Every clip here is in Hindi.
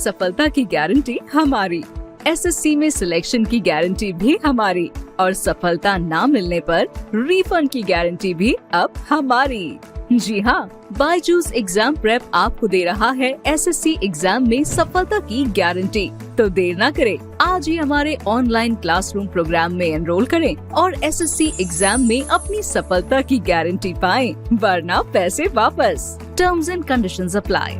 सफलता की गारंटी हमारी। एसएससी में सिलेक्शन की गारंटी भी हमारी और सफलता ना मिलने पर रिफंड की गारंटी भी अब हमारी। जी हाँ, बायजूस एग्जाम प्रेप आपको दे रहा है एसएससी एग्जाम में सफलता की गारंटी। तो देर ना करें, आज ही हमारे ऑनलाइन क्लासरूम प्रोग्राम में एनरोल करें और एसएससी एग्जाम में अपनी सफलता की गारंटी पाएं, वरना पैसे वापस। Terms and conditions apply.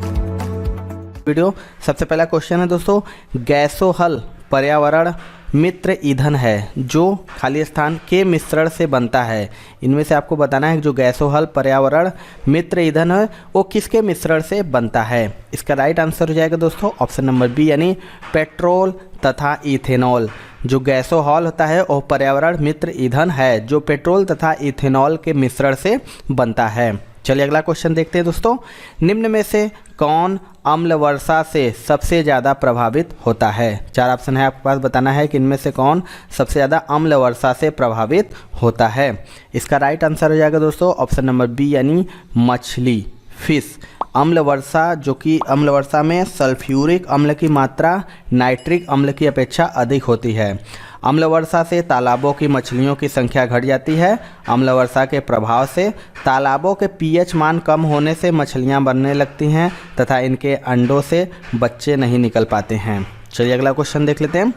Video सबसे पहला क्वेश्चन है दोस्तों, गैसोहल पर्यावरण मित्र ईंधन है जो खाली स्थान के मिश्रण से बनता है। इनमें से आपको बताना है कि जो गैसोहल पर्यावरण मित्र ईंधन है वो किसके मिश्रण से बनता है। इसका राइट आंसर हो जाएगा दोस्तों ऑप्शन नंबर बी, यानी पेट्रोल तथा इथेनॉल। जो गैसोहॉल होता है वो पर्यावरण मित्र ईंधन है जो पेट्रोल तथा इथेनॉल के मिश्रण से बनता है। चलिए अगला क्वेश्चन देखते हैं दोस्तों, निम्न में से कौन अम्ल वर्षा से सबसे ज़्यादा प्रभावित होता है। चार ऑप्शन है आपके पास, बताना है कि इनमें से कौन सबसे ज़्यादा अम्ल वर्षा से प्रभावित होता है। इसका राइट आंसर हो जाएगा दोस्तों ऑप्शन नंबर बी, यानी मछली, फिश। अम्ल वर्षा, जो कि अम्ल वर्षा में सल्फ्यूरिक अम्ल की मात्रा नाइट्रिक अम्ल की अपेक्षा अधिक होती है। अम्ल वर्षा से तालाबों की मछलियों की संख्या घट जाती है। अम्ल वर्षा के प्रभाव से तालाबों के पीएच मान कम होने से मछलियां मरने लगती हैं तथा इनके अंडों से बच्चे नहीं निकल पाते हैं। चलिए अगला क्वेश्चन देख लेते हैं,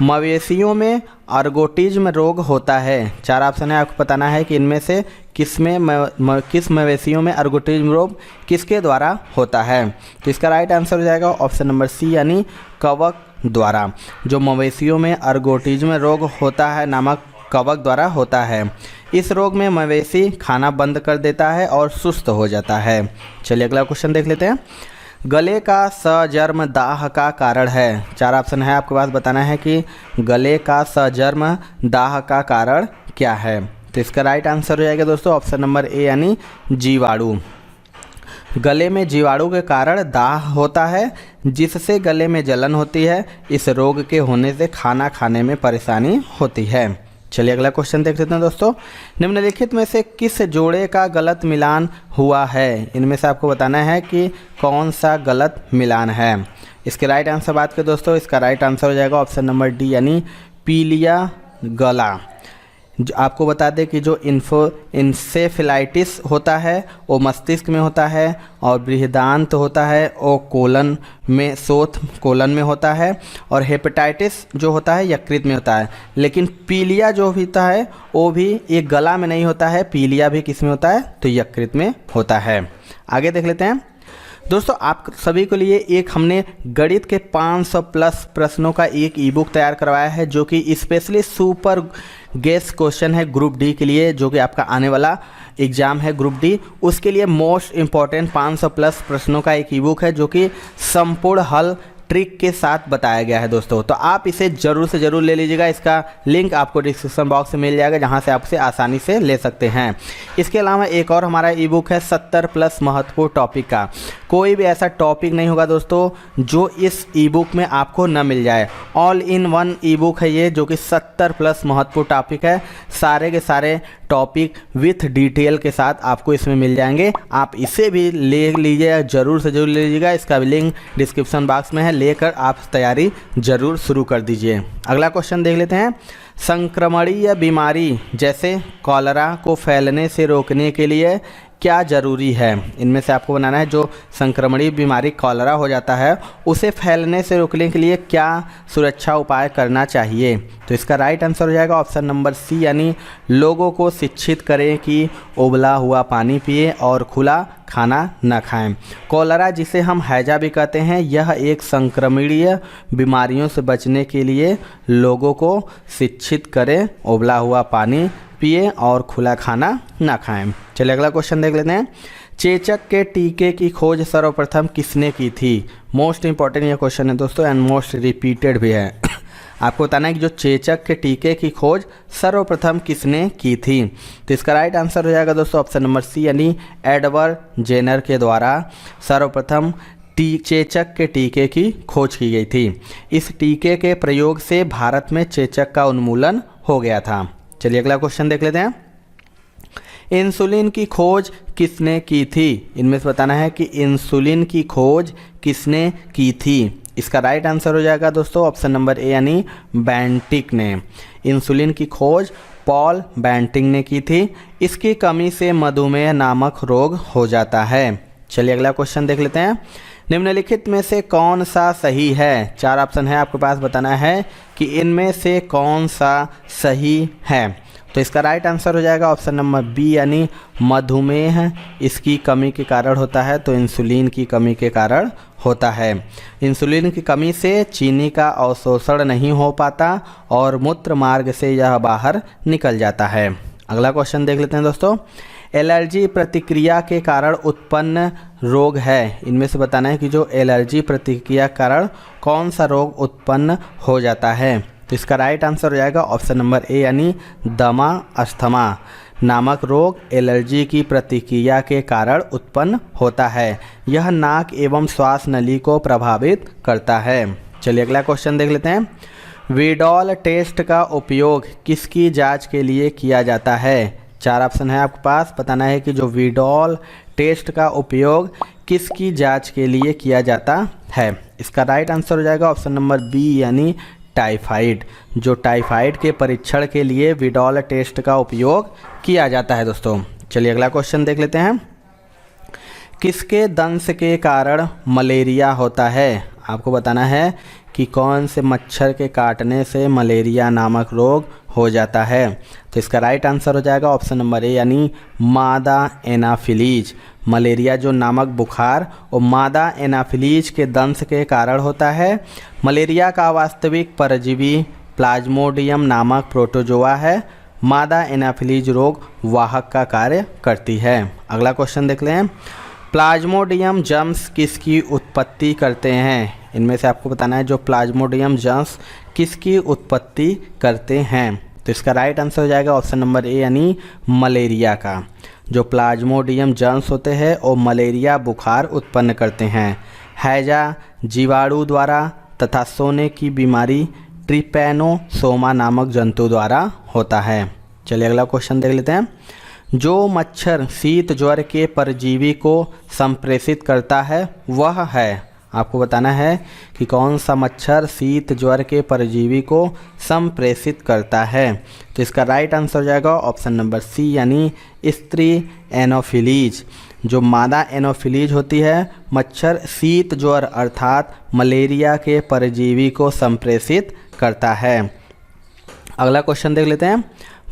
मवेशियों में अर्गोटिज्म रोग होता है। चार ऑप्शन है, आपको बताना है कि इनमें से किस मवेशियों में अर्गोटिज्म रोग किसके द्वारा होता है। तो इसका राइट आंसर हो जाएगा ऑप्शन नंबर सी, यानी कवक द्वारा। जो मवेशियों में अर्गोटिज्म रोग होता है नामक कवक द्वारा होता है। इस रोग में मवेशी खाना बंद कर देता है और सुस्त हो जाता है। चलिए अगला क्वेश्चन देख लेते हैं, गले का सजर्म दाह का कारण है। चार ऑप्शन है आपके पास, बताना है कि गले का सजर्म दाह का कारण क्या है। तो इसका राइट आंसर हो जाएगा दोस्तों ऑप्शन नंबर ए, यानी जीवाणु। गले में जीवाणु के कारण दाह होता है जिससे गले में जलन होती है। इस रोग के होने से खाना खाने में परेशानी होती है। चलिए अगला क्वेश्चन देख लेते हैं दोस्तों, निम्नलिखित में से किस जोड़े का गलत मिलान हुआ है। इनमें से आपको बताना है कि कौन सा गलत मिलान है। इसके राइट आंसर बात करें दोस्तों, इसका राइट आंसर हो जाएगा ऑप्शन नंबर डी, यानी पीलिया गला। आपको बता दें कि जो इंसेफेलाइटिस होता है वो मस्तिष्क में होता है और बृहदान्त होता है वो कोलन में, शोथ कोलन में होता है, और हेपेटाइटिस जो होता है यकृत में होता है। लेकिन पीलिया जो होता है वो भी एक गला में नहीं होता है, पीलिया भी किस में होता है, तो यकृत में होता है। आगे देख लेते हैं दोस्तों, आप सभी के लिए एक हमने गणित के 500 प्लस प्रश्नों का एक ई बुक तैयार करवाया है जो कि स्पेशली सुपर गेस क्वेश्चन है ग्रुप डी के लिए, जो कि आपका आने वाला एग्जाम है ग्रुप डी, उसके लिए मोस्ट इम्पॉर्टेंट 500 प्लस प्रश्नों का एक ई बुक है जो कि संपूर्ण हल ट्रिक के साथ बताया गया है दोस्तों। तो आप इसे ज़रूर से ज़रूर ले लीजिएगा। इसका लिंक आपको डिस्क्रिप्शन बॉक्स में मिल जाएगा जहां से आप इसे आसानी से ले सकते हैं। इसके अलावा एक और हमारा ई बुक है 70 प्लस महत्वपूर्ण टॉपिक का। कोई भी ऐसा टॉपिक नहीं होगा दोस्तों जो इस ई बुक में आपको न मिल जाए। All in one E book है ये, जो कि 70 प्लस महत्वपूर्ण टॉपिक है। सारे के सारे टॉपिक विथ डिटेल के साथ आपको इसमें मिल जाएंगे। आप इसे भी ले लीजिएगा, ज़रूर से ज़रूर ले लीजिएगा। इसका भी लिंक डिस्क्रिप्शन बॉक्स में है, लेकर आप तैयारी ज़रूर शुरू कर दीजिए। अगला क्वेश्चन देख लेते हैं, संक्रमणीय बीमारी जैसे कॉलरा को फैलने से रोकने के लिए क्या ज़रूरी है। इनमें से आपको बनाना है जो संक्रमणीय बीमारी कॉलरा हो जाता है उसे फैलने से रोकने के लिए क्या सुरक्षा उपाय करना चाहिए। तो इसका राइट आंसर हो जाएगा ऑप्शन नंबर सी, यानी लोगों को शिक्षित करें कि उबला हुआ पानी पिए और खुला खाना न खाएं। कॉलरा, जिसे हम हैजा भी कहते हैं, यह एक संक्रमणीय बीमारियों से बचने के लिए लोगों को शिक्षित करें, उबला हुआ पानी पिए और खुला खाना ना खाएं। चलिए अगला क्वेश्चन देख लेते हैं, चेचक के टीके की खोज सर्वप्रथम किसने की थी। मोस्ट इंपॉर्टेंट ये क्वेश्चन है दोस्तों एंड मोस्ट रिपीटेड भी है। आपको बताना है कि जो चेचक के टीके की खोज सर्वप्रथम किसने की थी। तो इसका राइट आंसर हो जाएगा दोस्तों ऑप्शन नंबर सी, यानी एडवर्ड जेनर के द्वारा सर्वप्रथम चेचक के टीके की खोज की गई थी। इस टीके के प्रयोग से भारत में चेचक का उन्मूलन हो गया था। चलिए अगला क्वेश्चन देख लेते हैं, इंसुलिन की खोज किसने की थी। इनमें से बताना है कि इंसुलिन की खोज किसने की थी। इसका राइट आंसर हो जाएगा दोस्तों ऑप्शन नंबर ए यानी बेंटिक ने। इंसुलिन की खोज पॉल बेंटिक ने की थी। इसकी कमी से मधुमेह नामक रोग हो जाता है। चलिए अगला क्वेश्चन देख लेते हैं। निम्नलिखित में से कौन सा सही है? 4 ऑप्शन है, आपके पास बताना है कि इनमें से कौन सा सही है। तो इसका राइट आंसर हो जाएगा ऑप्शन नंबर बी यानी मधुमेह इसकी कमी के कारण होता है। तो इंसुलिन की कमी के कारण होता है। इंसुलिन की कमी से चीनी का अवशोषण नहीं हो पाता और मूत्र मार्ग से यह बाहर निकल जाता है। अगला क्वेश्चन देख लेते हैं दोस्तों। एलर्जी प्रतिक्रिया के कारण उत्पन्न रोग है। इनमें से बताना है कि जो एलर्जी प्रतिक्रिया के कारण कौन सा रोग उत्पन्न हो जाता है। तो इसका राइट आंसर हो जाएगा ऑप्शन नंबर ए यानी दमा अस्थमा नामक रोग एलर्जी की प्रतिक्रिया के कारण उत्पन्न होता है। यह नाक एवं श्वास नली को प्रभावित करता है। चलिए अगला क्वेश्चन देख लेते हैं। वीडॉल टेस्ट का उपयोग किसकी जांच के लिए किया जाता है? 4 ऑप्शन है आपके पास, बताना है कि जो वीडॉल टेस्ट का उपयोग किसकी जांच के लिए किया जाता है। इसका राइट आंसर हो जाएगा ऑप्शन नंबर बी यानी टाइफाइड। जो टाइफाइड के परीक्षण के लिए वीडॉल टेस्ट का उपयोग किया जाता है दोस्तों। चलिए अगला क्वेश्चन देख लेते हैं। किसके दंश के कारण मलेरिया होता है? आपको बताना है कि कौन से मच्छर के काटने से मलेरिया नामक रोग हो जाता है। तो इसका राइट आंसर हो जाएगा ऑप्शन नंबर ए यानी मादा एनाफिलीज। मलेरिया जो नामक बुखार और मादा एनाफिलीज के दंश के कारण होता है। मलेरिया का वास्तविक परजीवी प्लाज्मोडियम नामक प्रोटोजोआ है। मादा एनाफिलीज रोग वाहक का कार्य करती है। अगला क्वेश्चन देख लें। प्लाज्मोडियम जर्म्स किसकी उत्पत्ति करते हैं? इनमें से आपको बताना है जो प्लाज्मोडियम जर्म्स किसकी उत्पत्ति करते हैं। तो इसका राइट आंसर हो जाएगा ऑप्शन नंबर ए यानी मलेरिया का। जो प्लाज्मोडियम जर्म्स होते हैं वो मलेरिया बुखार उत्पन्न करते हैं। हैजा जीवाणु द्वारा तथा सोने की बीमारी ट्रिपैनोसोमा नामक जंतु द्वारा होता है। चलिए अगला क्वेश्चन देख लेते हैं। जो मच्छर शीत ज्वर के परजीवी को संप्रेषित करता है वह है। आपको बताना है कि कौन सा मच्छर शीत ज्वर के परजीवी को संप्रेषित करता है। तो इसका राइट आंसर हो जाएगा ऑप्शन नंबर सी यानी स्त्री एनोफिलीज। जो मादा एनोफिलीज होती है मच्छर शीत ज्वर अर्थात मलेरिया के परजीवी को संप्रेषित करता है। अगला क्वेश्चन देख लेते हैं।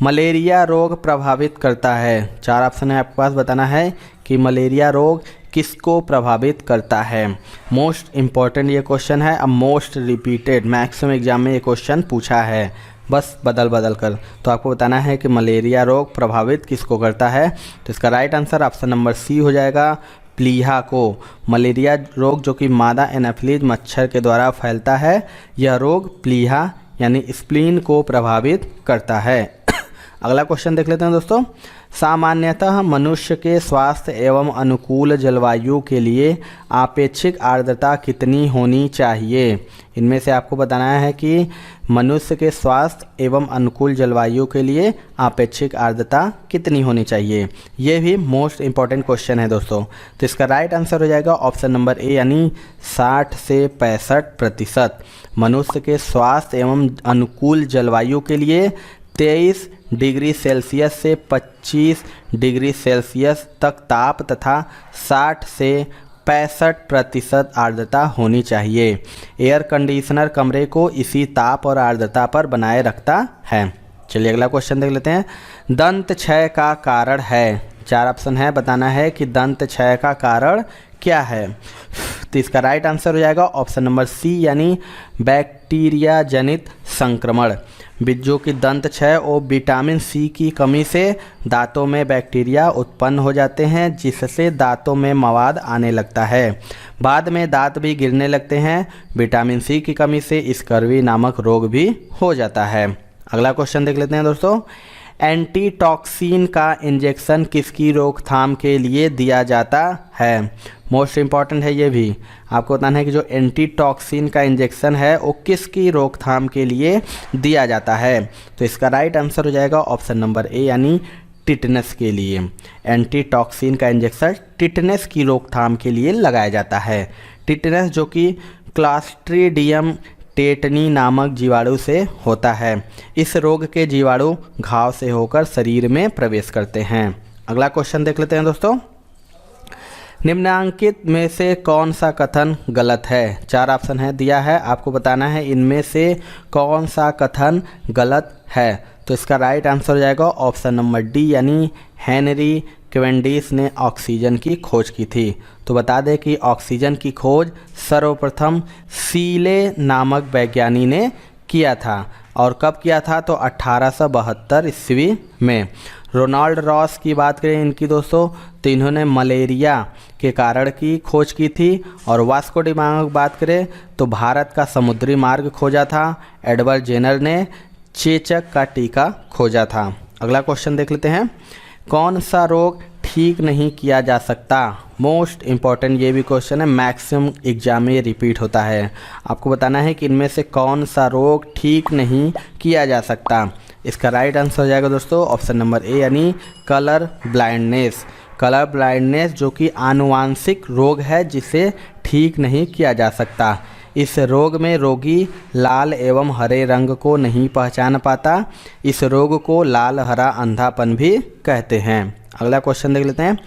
मलेरिया रोग प्रभावित करता है। 4 ऑप्शन है आपके पास, बताना है कि मलेरिया रोग किसको प्रभावित करता है। मोस्ट इम्पॉर्टेंट ये क्वेश्चन है, अब मोस्ट रिपीटेड मैक्सिमम एग्जाम में ये क्वेश्चन पूछा है बस बदल कर। तो आपको बताना है कि मलेरिया रोग प्रभावित किसको करता है। तो इसका right answer option number C हो जाएगा प्लीहा को। मलेरिया रोग जो कि मादा एनाफिलीज मच्छर के द्वारा फैलता है, यह रोग प्लीहा यानी स्प्लीन को प्रभावित करता है। अगला क्वेश्चन देख लेते हैं दोस्तों। सामान्यतः मनुष्य के स्वास्थ्य एवं अनुकूल जलवायु के लिए आपेक्षिक आर्द्रता कितनी होनी चाहिए? इनमें से आपको बताना है कि मनुष्य के स्वास्थ्य एवं अनुकूल जलवायु के लिए आपेक्षिक आर्द्रता कितनी होनी चाहिए। ये भी मोस्ट इम्पॉर्टेंट क्वेश्चन है दोस्तों। तो इसका राइट आंसर हो जाएगा ऑप्शन नंबर ए यानी 60 से 65%। मनुष्य के स्वास्थ्य एवं अनुकूल जलवायु के लिए 23 डिग्री सेल्सियस से 25 डिग्री सेल्सियस तक ताप तथा 60 से 65% आर्द्रता होनी चाहिए। एयर कंडीशनर कमरे को इसी ताप और आर्द्रता पर बनाए रखता है। चलिए अगला क्वेश्चन देख लेते हैं। दंत क्षय का कारण है। 4 ऑप्शन है, बताना है कि दंत क्षय का कारण क्या है। तो इसका राइट आंसर हो जाएगा ऑप्शन नंबर सी यानी बैक्टीरिया जनित संक्रमण। जो कि दंत क्षय और विटामिन सी की कमी से दांतों में बैक्टीरिया उत्पन्न हो जाते हैं जिससे दांतों में मवाद आने लगता है। बाद में दांत भी गिरने लगते हैं। विटामिन सी की कमी से स्कर्वी नामक रोग भी हो जाता है। अगला क्वेश्चन देख लेते हैं दोस्तों। एंटीटॉक्सिन का इंजेक्शन किसकी रोकथाम के लिए दिया जाता है? मोस्ट इम्पॉर्टेंट है ये भी। आपको बताना है कि जो एंटीटॉक्सिन का इंजेक्शन है वो किसकी रोकथाम के लिए दिया जाता है। तो इसका राइट आंसर हो जाएगा ऑप्शन नंबर ए यानी टिटनस के लिए। एंटीटॉक्सिन का इंजेक्शन टिटनस की रोकथाम के लिए लगाया जाता है। टिटनस जो कि क्लॉस्ट्रिडियम टेटनी नामक जीवाणु से होता है। इस रोग के जीवाणु घाव से होकर शरीर में प्रवेश करते हैं। अगला क्वेश्चन देख लेते हैं दोस्तों। निम्नांकित में से कौन सा कथन गलत है? 4 ऑप्शन है दिया है, आपको बताना है इनमें से कौन सा कथन गलत है। तो इसका राइट आंसर हो जाएगा ऑप्शन नंबर डी, यानी हेनरी कैवेंडिश ने ऑक्सीजन की खोज की थी। तो बता दें कि ऑक्सीजन की खोज सर्वप्रथम सीले नामक वैज्ञानिक ने किया था। और कब किया था? तो 1872 ईस्वी में। रोनाल्ड रॉस की बात करें इनकी दोस्तों, तो इन्होंने मलेरिया के कारण की खोज की थी। और वास्को डी गामा की बात करें तो भारत का समुद्री मार्ग खोजा था। एडवर्ड जेनर ने चेचक का टीका खोजा था। अगला क्वेश्चन देख लेते हैं। कौन सा रोग ठीक नहीं किया जा सकता? मोस्ट इम्पॉर्टेंट ये भी क्वेश्चन है, मैक्सिमम एग्जाम में ये रिपीट होता है। आपको बताना है कि इनमें से कौन सा रोग ठीक नहीं किया जा सकता। इसका राइट आंसर हो जाएगा दोस्तों ऑप्शन नंबर ए, यानी कलर ब्लाइंडनेस। कलर ब्लाइंडनेस जो कि आनुवांशिक रोग है जिसे ठीक नहीं किया जा सकता। इस रोग में रोगी लाल एवं हरे रंग को नहीं पहचान पाता। इस रोग को लाल हरा अंधापन भी कहते हैं। अगला क्वेश्चन देख लेते हैं।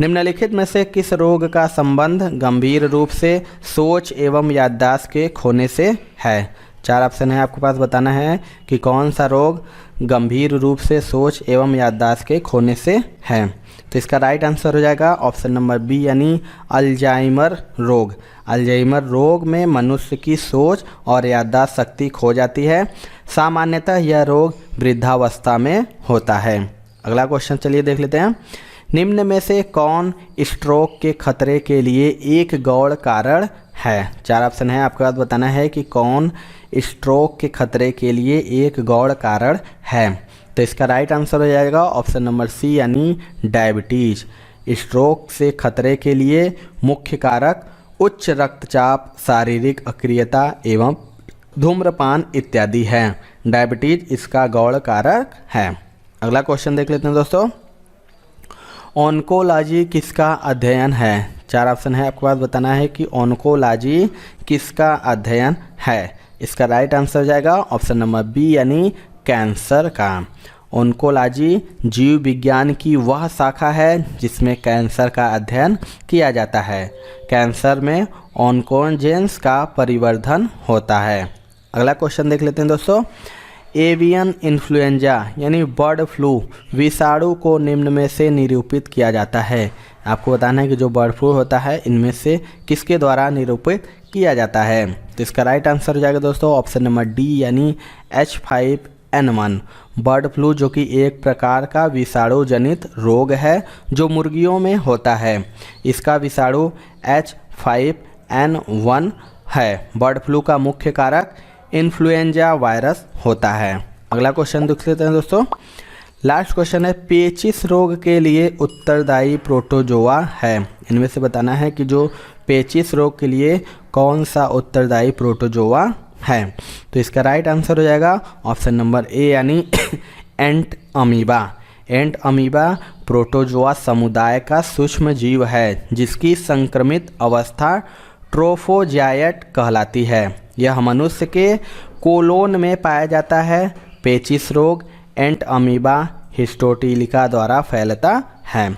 निम्नलिखित में से किस रोग का संबंध गंभीर रूप से सोच एवं याददाश्त के खोने से है? 4 ऑप्शन है, आपके पास बताना है कि कौन सा रोग गंभीर रूप से सोच एवं याददाश्त के खोने से है। तो इसका राइट आंसर हो जाएगा ऑप्शन नंबर बी, यानी अल्जाइमर रोग। अल्जाइमर रोग में मनुष्य की सोच और याददाश्त शक्ति खो जाती है। सामान्यतः यह रोग वृद्धावस्था में होता है। अगला क्वेश्चन चलिए देख लेते हैं। निम्न में से कौन स्ट्रोक के खतरे के लिए एक गौण कारण है? 4 ऑप्शन है, आपके पास बताना है कि कौन स्ट्रोक के खतरे के लिए एक गौण कारण है। तो इसका राइट आंसर हो जाएगा ऑप्शन नंबर सी, यानी डायबिटीज। स्ट्रोक से खतरे के लिए मुख्य कारक उच्च रक्तचाप, शारीरिक अक्रियता एवं धूम्रपान इत्यादि है। डायबिटीज इसका गौण कारक है। अगला क्वेश्चन देख लेते हैं दोस्तों। ऑन्कोलॉजी किसका अध्ययन है? 4 ऑप्शन है, आपके पास बताना है कि ऑन्कोलॉजी किसका अध्ययन है। इसका राइट आंसर हो जाएगा ऑप्शन नंबर बी, यानी कैंसर का। ऑन्कोलॉजी जीव विज्ञान की वह शाखा है जिसमें कैंसर का अध्ययन किया जाता है। कैंसर में ऑन्कोजेंस का परिवर्धन होता है। अगला क्वेश्चन देख लेते हैं दोस्तों। एवियन इन्फ्लुएंजा यानी बर्ड फ्लू विषाणु को निम्न में से निरूपित किया जाता है। आपको बताना है कि जो बर्ड फ्लू होता है इनमें से किसके द्वारा निरूपित किया जाता है। तो इसका राइट आंसर हो जाएगा दोस्तों ऑप्शन नंबर डी, यानी H5N1। बर्ड फ्लू जो कि एक प्रकार का विषाणु जनित रोग है जो मुर्गियों में होता है। इसका विषाणु H5N1 है। बर्ड फ्लू का मुख्य कारक इन्फ्लुएंजा वायरस होता है। अगला क्वेश्चन देख लेते हैं दोस्तों। लास्ट क्वेश्चन है, पेचिस रोग के लिए उत्तरदायी प्रोटोजोआ है। इनमें से बताना है कि जो पेचिस रोग के लिए कौन सा उत्तरदायी प्रोटोजोआ है। तो इसका राइट आंसर हो जाएगा ऑप्शन नंबर ए, यानी एंट अमीबा। एंट अमीबा प्रोटोजोआ समुदाय का सूक्ष्म जीव है जिसकी संक्रमित अवस्था ट्रोफोजाइट कहलाती है। यह मनुष्य के कोलोन में पाया जाता है। पेचिस रोग एंट अमीबा हिस्टोटिलिका द्वारा फैलता है।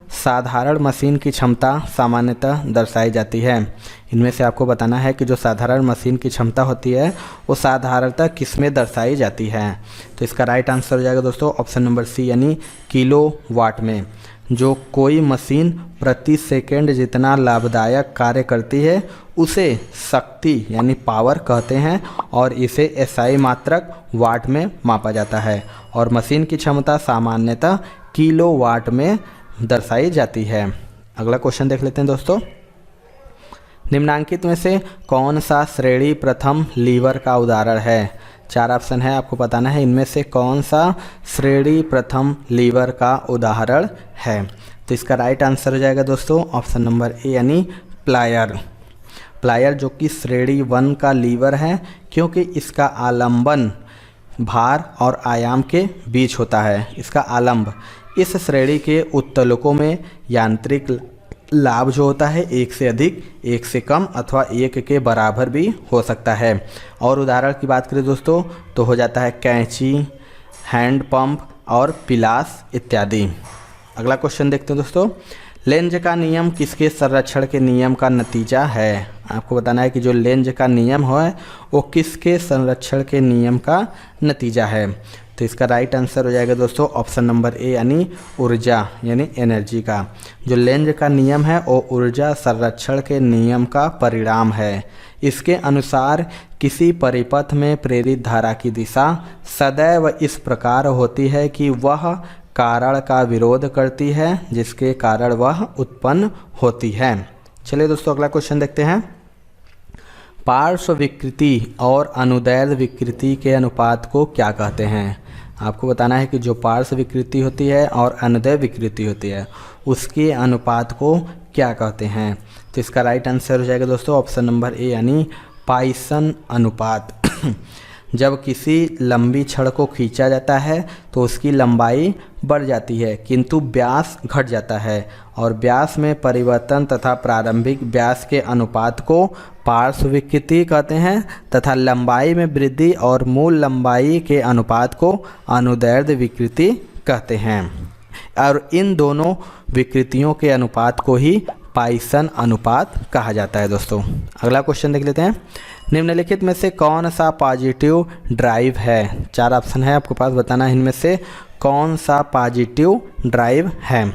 साधारण मशीन की क्षमता सामान्यतः दर्शाई जाती है। इनमें से आपको बताना है कि जो साधारण मशीन की क्षमता होती है वो साधारणतः किसमें दर्शाई जाती है। तो इसका राइट आंसर हो जाएगा दोस्तों ऑप्शन नंबर सी, यानी किलोवाट में। जो कोई मशीन प्रति सेकंड जितना लाभदायक कार्य करती है उसे शक्ति यानी पावर कहते हैं और इसे एसआई मात्रक वाट में मापा जाता है और मशीन की क्षमता सामान्यतः किलोवाट में दर्शाई जाती है। अगला क्वेश्चन देख लेते हैं दोस्तों। निम्नांकित में से कौन सा श्रेणी प्रथम लीवर का उदाहरण है? 4 ऑप्शन है, आपको बताना है इनमें से कौन सा श्रेणी प्रथम लीवर का उदाहरण है। तो इसका राइट आंसर हो जाएगा दोस्तों ऑप्शन नंबर ए, यानी प्लायर। प्लायर जो कि श्रेणी 1 का लीवर है क्योंकि इसका आलंबन भार और आयाम के बीच होता है। इसका आलंब इस श्रेणी के उत्तोलकों में यांत्रिक लाभ जो होता है 1 से अधिक, 1 से कम अथवा 1 के बराबर भी हो सकता है। और उदाहरण की बात करें दोस्तों तो हो जाता है कैंची, हैंड पंप और पिलास इत्यादि। अगला क्वेश्चन देखते हैं दोस्तों, लेंज का नियम किसके संरक्षण के नियम का नतीजा है? आपको बताना है कि जो लेंज का नियम है वो किसके संरक्षण के नियम का नतीजा है। तो इसका राइट आंसर हो जाएगा दोस्तों ऑप्शन नंबर ए यानी ऊर्जा यानी एनर्जी का। जो लेंज का नियम है वो ऊर्जा संरक्षण के नियम का परिणाम है। इसके अनुसार किसी परिपथ में प्रेरित धारा की दिशा सदैव इस प्रकार होती है कि वह कारण का विरोध करती है जिसके कारण वह उत्पन्न होती है। चलिए दोस्तों अगला क्वेश्चन देखते हैं। पार्श्व विकृति और अनुदैर्ध्य विकृति के अनुपात को क्या कहते हैं? आपको बताना है कि जो पार्श्व विकृति होती है और अनुदैर्ध्य विकृति होती है उसके अनुपात को क्या कहते हैं? तो इसका राइट आंसर हो जाएगा दोस्तों ऑप्शन नंबर ए यानी पाइसन अनुपात। जब किसी लंबी छड़ को खींचा जाता है तो उसकी लंबाई बढ़ जाती है किंतु व्यास घट जाता है और व्यास में परिवर्तन तथा प्रारंभिक व्यास के अनुपात को पार्श्व विकृति कहते हैं तथा लंबाई में वृद्धि और मूल लंबाई के अनुपात को अनुदैर्ध्य विकृति कहते हैं। और इन दोनों विकृतियों के अनुपात को ही पाइसन अनुपात कहा जाता है दोस्तों। अगला क्वेश्चन देख लेते हैं। निम्नलिखित में से कौन सा पॉजिटिव ड्राइव है? 4 ऑप्शन है, आपको पास बताना है इनमें से कौन सा पॉजिटिव ड्राइव है।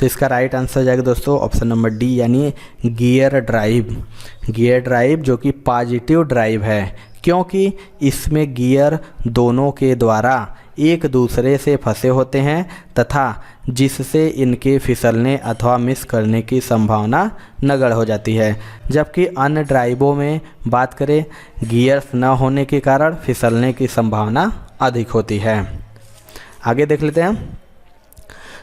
तो इसका राइट आंसर हो जाएगा दोस्तों ऑप्शन नंबर डी यानी गियर ड्राइव। गियर ड्राइव जो कि पॉजिटिव ड्राइव है क्योंकि इसमें गियर दोनों के द्वारा एक दूसरे से फंसे होते हैं तथा जिससे इनके फिसलने अथवा मिस करने की संभावना नगण्य हो जाती है। जबकि अन्य ड्राइवों में बात करें गियर्स न होने के कारण फिसलने की संभावना अधिक होती है। आगे देख लेते हैं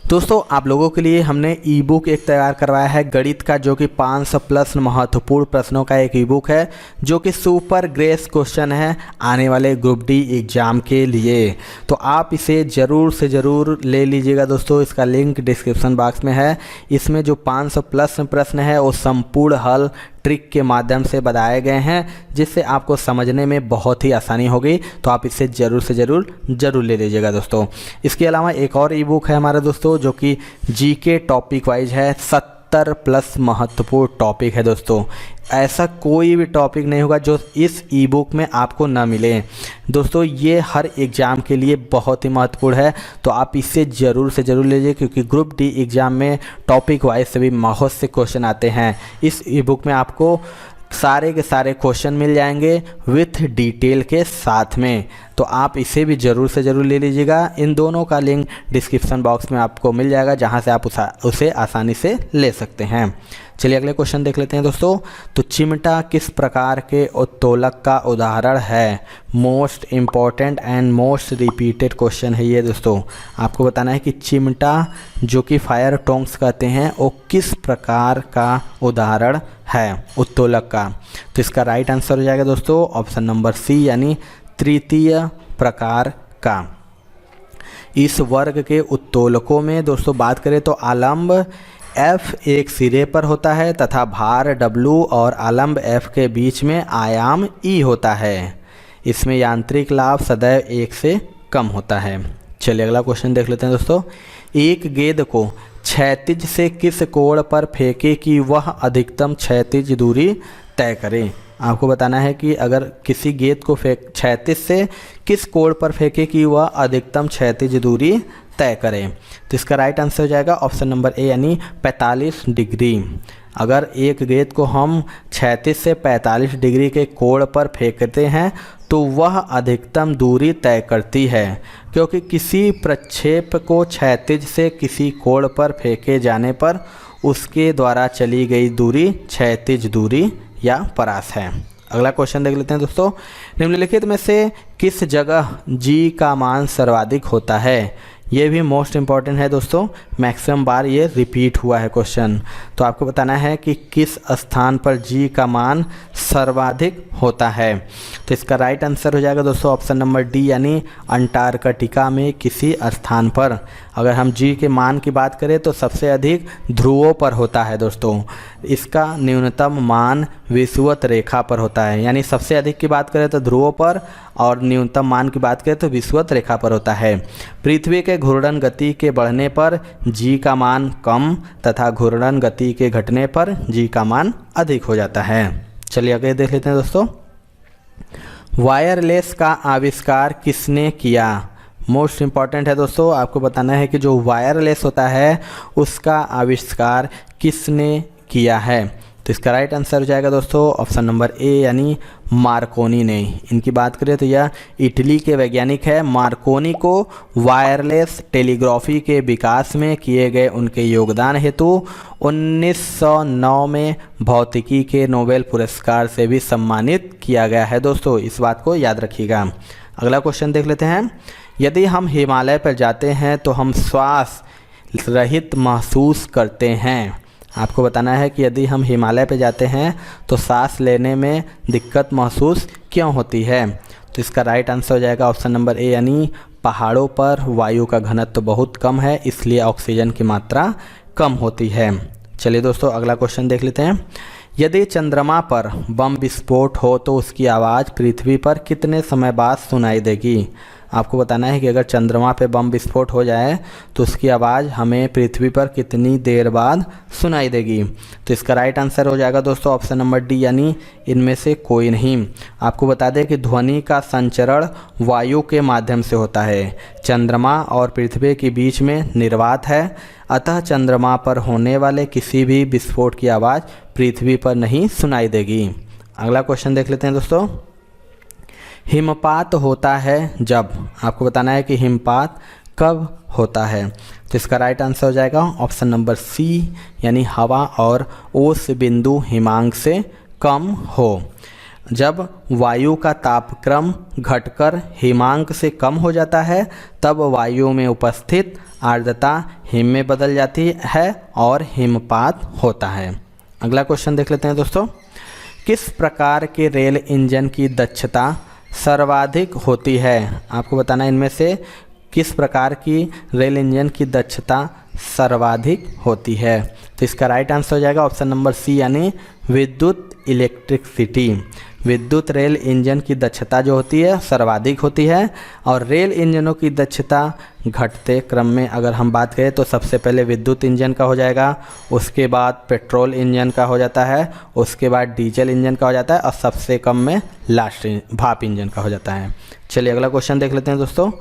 दोस्तों, आप लोगों के लिए हमने ई बुक एक तैयार करवाया है गणित का जो कि 500 प्लस महत्वपूर्ण प्रश्नों का एक ई बुक है जो कि सुपर ग्रेस क्वेश्चन है आने वाले ग्रुप डी एग्ज़ाम के लिए। तो आप इसे ज़रूर से ज़रूर ले लीजिएगा दोस्तों, इसका लिंक डिस्क्रिप्शन बॉक्स में है। इसमें जो 500 प्लस प्रश्न है वो संपूर्ण हल ट्रिक के माध्यम से बताए गए हैं जिससे आपको समझने में बहुत ही आसानी होगी। तो आप इसे ज़रूर से ज़रूर ले लीजिएगा दोस्तों। इसके अलावा एक और ई बुक है हमारा दोस्तों जो कि जीके टॉपिक वाइज है। 70 प्लस महत्वपूर्ण टॉपिक है दोस्तों। ऐसा कोई भी टॉपिक नहीं होगा जो इस ई बुक में आपको ना मिले दोस्तों। ये हर एग्ज़ाम के लिए बहुत ही महत्वपूर्ण है। तो आप इसे ज़रूर से ज़रूर लीजिए क्योंकि ग्रुप डी एग्ज़ाम में टॉपिक वाइज से भी बहुत से क्वेश्चन आते हैं। इस ई बुक में आपको सारे के सारे क्वेश्चन मिल जाएंगे विथ डिटेल के साथ में। तो आप इसे भी ज़रूर से ज़रूर ले लीजिएगा। इन दोनों का लिंक डिस्क्रिप्शन बॉक्स में आपको मिल जाएगा जहां से आप उसे आसानी से ले सकते हैं। चलिए अगले क्वेश्चन देख लेते हैं दोस्तों। तो चिमटा किस प्रकार के उत्तोलक का उदाहरण है? Most important and most repeated question है ये दोस्तों। आपको बताना है कि चिमटा जो कि फायर टोंग्स कहते हैं वो किस प्रकार का उदाहरण है उत्तोलक का। तो इसका राइट आंसर हो जाएगा दोस्तों ऑप्शन नंबर सी यानी तृतीय प्रकार का। इस वर्ग के उत्तोलकों में दोस्तों बात करें तो आलंब F एक सिरे पर होता है तथा भार W और आलंब F के बीच में आयाम E होता है। इसमें यांत्रिक लाभ सदैव 1 से कम होता है। चलिए अगला क्वेश्चन देख लेते हैं दोस्तों। एक गेंद को क्षैतिज से किस कोण पर फेंके कि वह अधिकतम क्षैतिज दूरी तय करे? आपको बताना है कि अगर किसी गेंद को क्षैतिज से किस कोण पर फेंके कि वह अधिकतम क्षैतिज दूरी तय करें। तो इसका राइट आंसर हो जाएगा ऑप्शन नंबर ए यानी 45 डिग्री। अगर एक गेंद को हम क्षैतिज से 45 डिग्री के कोण पर फेंकते हैं तो वह अधिकतम दूरी तय करती है क्योंकि किसी प्रक्षेप को क्षैतिज से किसी कोण पर फेंके जाने पर उसके द्वारा चली गई दूरी क्षैतिज दूरी या परास है। अगला क्वेश्चन देख लेते हैं दोस्तों। निम्नलिखित में से किस जगह जी का मान सर्वाधिक होता है? ये भी मोस्ट इम्पॉर्टेंट है दोस्तों, मैक्सिमम बार ये रिपीट हुआ है क्वेश्चन। तो आपको बताना है कि किस स्थान पर जी का मान सर्वाधिक होता है। तो इसका राइट आंसर हो जाएगा दोस्तों ऑप्शन नंबर डी यानी अंटार्कटिका में किसी स्थान पर। अगर हम g के मान की बात करें तो सबसे अधिक ध्रुवों पर होता है दोस्तों। इसका न्यूनतम मान विषुवत रेखा पर होता है, यानी सबसे अधिक की बात करें तो ध्रुवों पर और न्यूनतम मान की बात करें तो विषुवत रेखा पर होता है। पृथ्वी के घूर्णन गति के बढ़ने पर g का मान कम तथा घूर्णन गति के घटने पर g का मान अधिक हो जाता है। चलिए आगे देख लेते हैं दोस्तों। वायरलेस का आविष्कार किसने किया? मोस्ट इम्पॉर्टेंट है दोस्तों, आपको बताना है कि जो वायरलेस होता है उसका आविष्कार किसने किया है। तो इसका राइट आंसर हो जाएगा दोस्तों ऑप्शन नंबर ए यानी मार्कोनी ने। इनकी बात करें तो यह इटली के वैज्ञानिक है। मार्कोनी को वायरलेस टेलीग्राफी के विकास में किए गए उनके योगदान हेतु 1909 में भौतिकी के नोबेल पुरस्कार से भी सम्मानित किया गया है दोस्तों, इस बात को याद रखिएगा। अगला क्वेश्चन देख लेते हैं। यदि हम हिमालय पर जाते हैं तो हम श्वास रहित महसूस करते हैं। आपको बताना है कि यदि हम हिमालय पर जाते हैं तो सांस लेने में दिक्कत महसूस क्यों होती है। तो इसका राइट आंसर हो जाएगा ऑप्शन नंबर ए यानी पहाड़ों पर वायु का घनत्व तो बहुत कम है, इसलिए ऑक्सीजन की मात्रा कम होती है। चलिए दोस्तों अगला क्वेश्चन देख लेते हैं। यदि चंद्रमा पर बम विस्फोट हो तो उसकी आवाज़ पृथ्वी पर कितने समय बाद सुनाई देगी। आपको बताना है कि अगर चंद्रमा पे बम विस्फोट हो जाए तो उसकी आवाज़ हमें पृथ्वी पर कितनी देर बाद सुनाई देगी। तो इसका राइट आंसर हो जाएगा दोस्तों ऑप्शन नंबर डी यानी इनमें से कोई नहीं। आपको बता दें कि ध्वनि का संचरण वायु के माध्यम से होता है। चंद्रमा और पृथ्वी के बीच में निर्वात है, अतः चंद्रमा पर होने वाले किसी भी विस्फोट की आवाज़ पृथ्वी पर नहीं सुनाई देगी। अगला क्वेश्चन देख लेते हैं दोस्तों। हिमपात होता है जब, आपको बताना है कि हिमपात कब होता है। तो इसका राइट आंसर हो जाएगा ऑप्शन नंबर सी यानी हवा और ओस बिंदु हिमांक से कम हो। जब वायु का तापक्रम घटकर हिमांक से कम हो जाता है तब वायु में उपस्थित आर्द्रता हिम में बदल जाती है और हिमपात होता है। अगला क्वेश्चन देख लेते हैं दोस्तों। किस प्रकार के रेल इंजन की दक्षता सर्वाधिक होती है। आपको बताना है इनमें से किस प्रकार की रेल इंजन की दक्षता सर्वाधिक होती है। तो इसका राइट आंसर हो जाएगा ऑप्शन नंबर सी यानी विद्युत इलेक्ट्रिसिटी। विद्युत रेल इंजन की दक्षता जो होती है सर्वाधिक होती है और रेल इंजनों की दक्षता घटते क्रम में अगर हम बात करें तो सबसे पहले विद्युत इंजन का हो जाएगा, उसके बाद पेट्रोल इंजन का हो जाता है, उसके बाद डीजल इंजन का हो जाता है और सबसे कम में लास्ट भाप इंजन का हो जाता है। चलिए अगला क्वेश्चन देख लेते हैं दोस्तों।